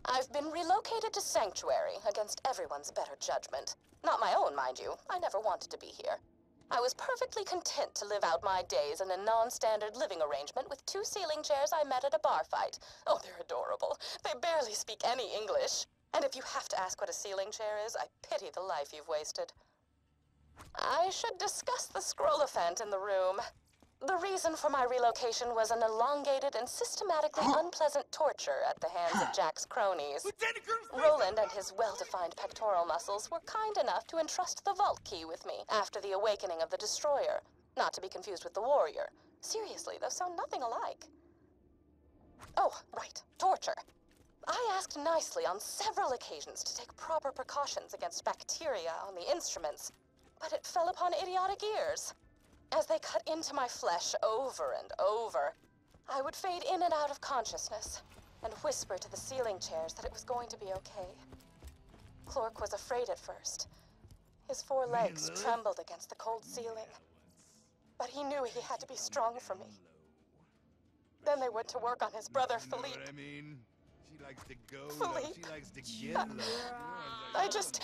I've been relocated to Sanctuary against everyone's better judgment. Not my own, mind you. I never wanted to be here. I was perfectly content to live out my days in a non-standard living arrangement with 2 ceiling chairs I met at a bar fight. Oh, they're adorable. They barely speak any English. And if you have to ask what a ceiling chair is, I pity the life you've wasted. I should discuss the scroll-ophant in the room. The reason for my relocation was an elongated and systematically unpleasant torture at the hands of Jack's cronies. Roland and his well-defined pectoral muscles were kind enough to entrust the vault key with me after the awakening of the Destroyer, not to be confused with the Warrior. Seriously, those sound nothing alike. Oh, right, torture. I asked nicely on several occasions to take proper precautions against bacteria on the instruments, but it fell upon idiotic ears. As they cut into my flesh over and over, I would fade in and out of consciousness and whisper to the ceiling chairs that it was going to be okay. Clork was afraid at first. His 4 legs trembled against the cold ceiling, but he knew he had to be strong for me. Then they went to work on his brother, Philippe. She likes to go. Philippe. She likes to get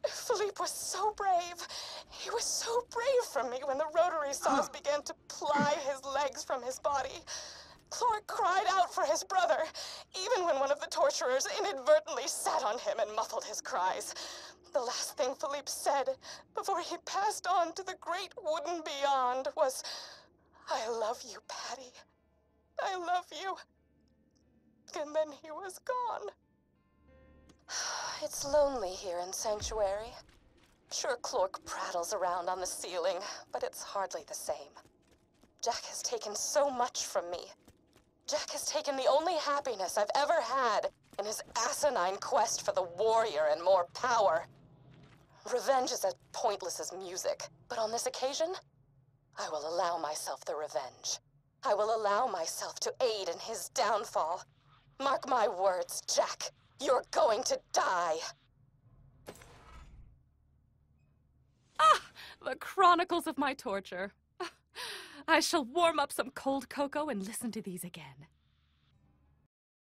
Philippe was so brave. He was so brave for me when the rotary saws began to ply his legs from his body. Clork cried out for his brother, even when one of the torturers inadvertently sat on him and muffled his cries. The last thing Philippe said before he passed on to the great wooden beyond was, "I love you, Patty. I love you." And then he was gone. It's lonely here in Sanctuary. Sure, Clork prattles around on the ceiling, but it's hardly the same. Jack has taken so much from me. Jack has taken the only happiness I've ever had in his asinine quest for the Warrior and more power. Revenge is as pointless as music, but on this occasion, I will allow myself the revenge. I will allow myself to aid in his downfall. Mark my words, Jack. You're going to die. The chronicles of my torture. I shall warm up some cold cocoa and listen to these again.